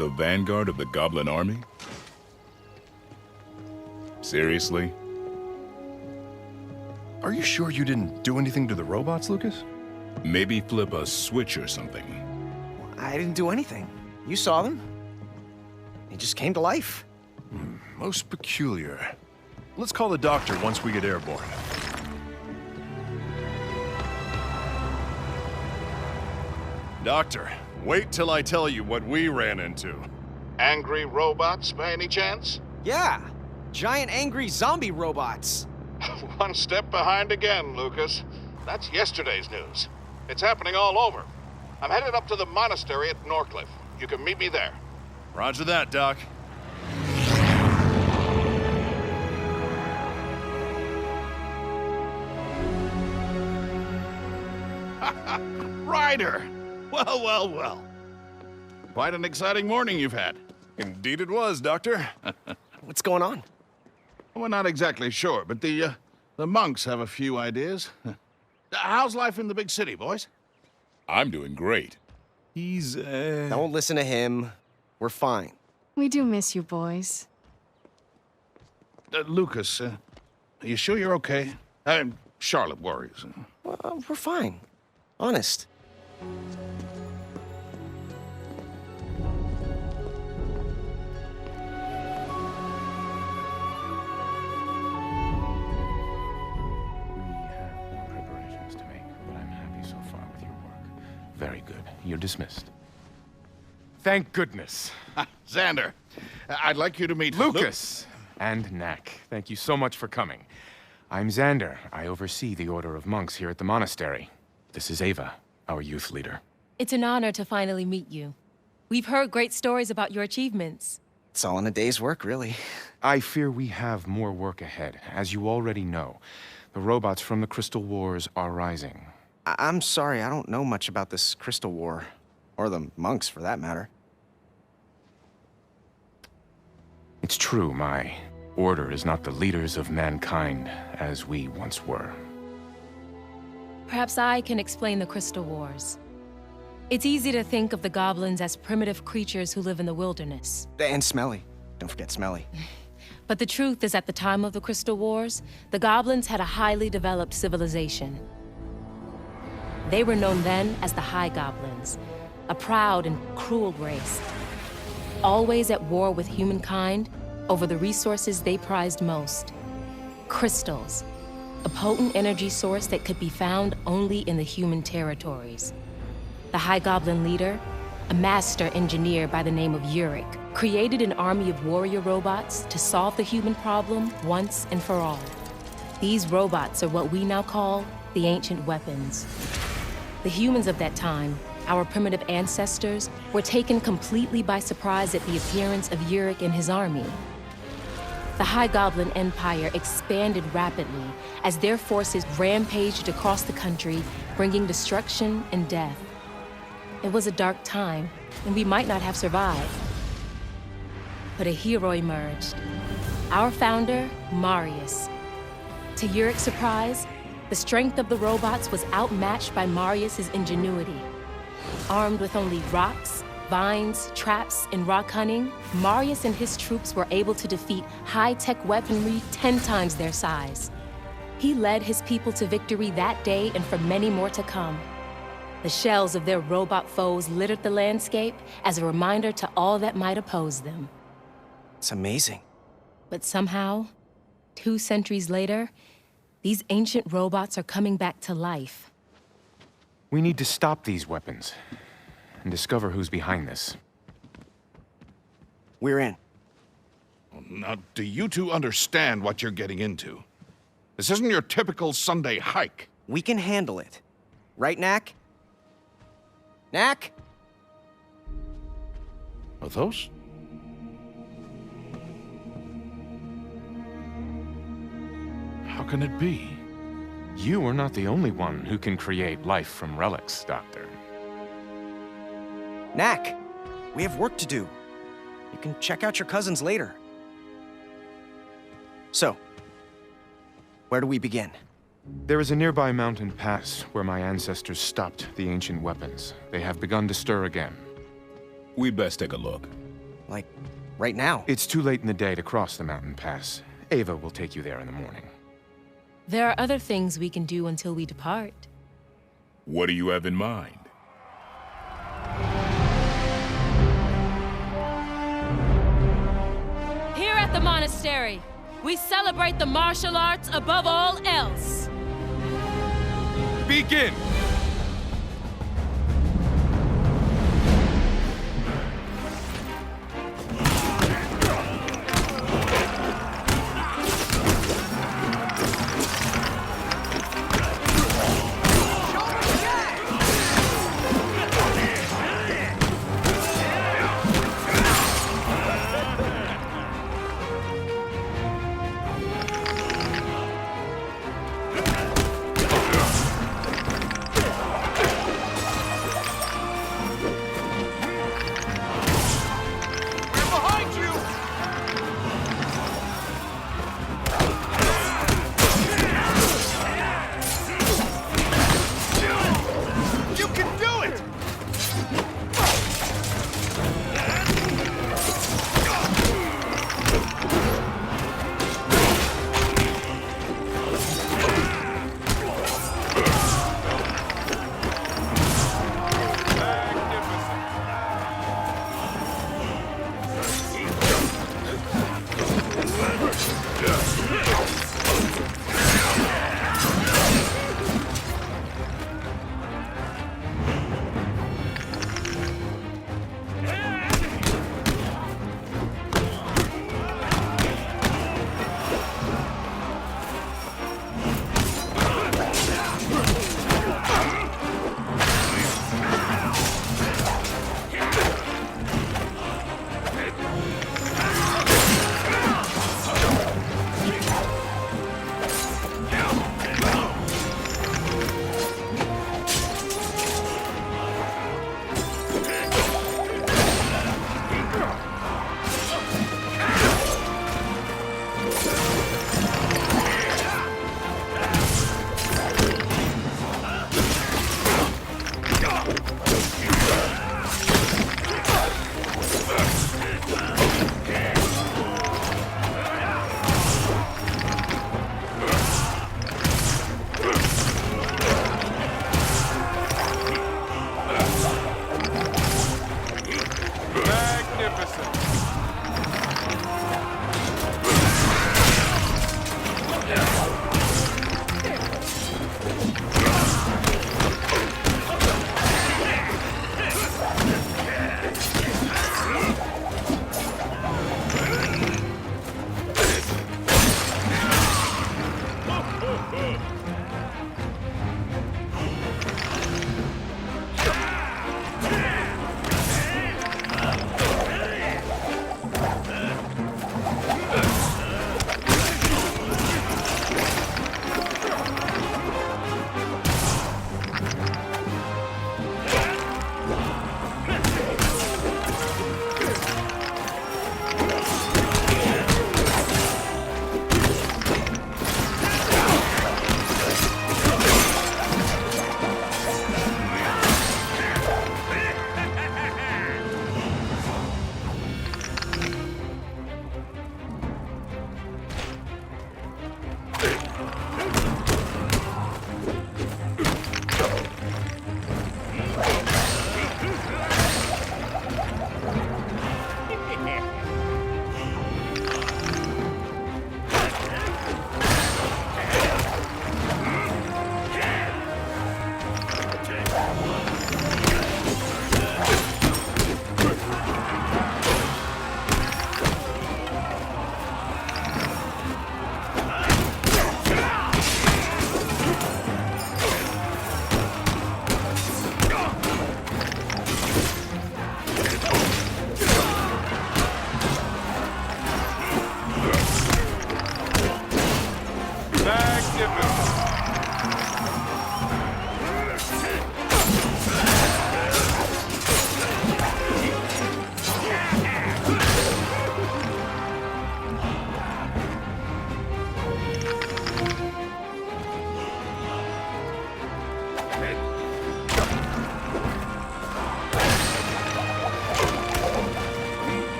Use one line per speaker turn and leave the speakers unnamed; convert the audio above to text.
The vanguard of the Goblin army? Seriously?
Are you sure you didn't do anything to the robots, Lucas?
Maybe flip a switch or something.
I didn't do anything. You saw them. They just came to life.
Most peculiar. Let's call the doctor once we get airborne. Doctor, wait till I tell you what we ran into.
Angry robots, by any chance?
Yeah, giant angry zombie robots.
One step behind again, Lucas. That's yesterday's news. It's happening all over. I'm headed up to the monastery at Norcliffe. You can meet me there.
Roger that, Doc.
Ryder! Well, well, well. Quite an exciting morning you've had.
Indeed it was, Doctor.
What's going on?
We're not exactly sure, but the monks have a few ideas. How's life in the big city, boys?
I'm doing great. He's,
Don't listen to him. We're fine.
We do miss you, boys.
Lucas, are you sure you're okay? Charlotte worries.
Well, we're fine. Honest.
Preparations to make, but I'm happy so far with your work. Very good. You're dismissed. Thank goodness.
Xander, I'd like you to meet
Lucas and Knack. Thank you so much for coming. I'm Xander. I oversee the Order of Monks here at the monastery. This is Ava, our youth leader.
It's an honor to finally meet you. We've heard great stories about your achievements.
It's all in a day's work, really.
I fear we have more work ahead. As you already know, the robots from the Crystal Wars are rising.
I'm sorry, I don't know much about this Crystal War. Or the monks, for that matter.
It's true, my order is not the leaders of mankind as we once were.
Perhaps I can explain the Crystal Wars. It's easy to think of the goblins as primitive creatures who live in the wilderness.
And Smelly. Don't forget Smelly.
But the truth is, at the time of the Crystal Wars, the goblins had a highly developed civilization. They were known then as the High Goblins, a proud and cruel race, always at war with humankind over the resources they prized most. Crystals, a potent energy source that could be found only in the human territories. The High Goblin leader, a master engineer by the name of Uric, created an army of warrior robots to solve the human problem once and for all. These robots are what we now call the ancient weapons. The humans of that time, our primitive ancestors, were taken completely by surprise at the appearance of Uric and his army. The High Goblin Empire expanded rapidly as their forces rampaged across the country, bringing destruction and death. It was a dark time, and we might not have survived. But a hero emerged. Our founder, Marius. To Uric's surprise, the strength of the robots was outmatched by Marius's ingenuity. Armed with only rocks, vines, traps, and rock hunting, Marius and his troops were able to defeat high-tech weaponry 10 times their size. He led his people to victory that day and for many more to come. The shells of their robot foes littered the landscape as a reminder to all that might oppose them.
It's amazing.
But somehow, 2 centuries later, these ancient robots are coming back to life.
We need to stop these weapons and discover who's behind this.
We're in.
Now, do you two understand what you're getting into? This isn't your typical Sunday hike.
We can handle it. Right, Knack? Knack?
Are those? How can it be?
You are not the only one who can create life from relics, Doctor.
Knack, we have work to do. You can check out your cousins later. So, where do we begin?
There is a nearby mountain pass where my ancestors stopped the ancient weapons. They have begun to stir again.
We best take a look.
Like, right now.
It's too late in the day to cross the mountain pass. Ava will take you there in the morning.
There are other things we can do until we depart.
What do you have in mind?
Here at the monastery, we celebrate the martial arts above all else.
Begin!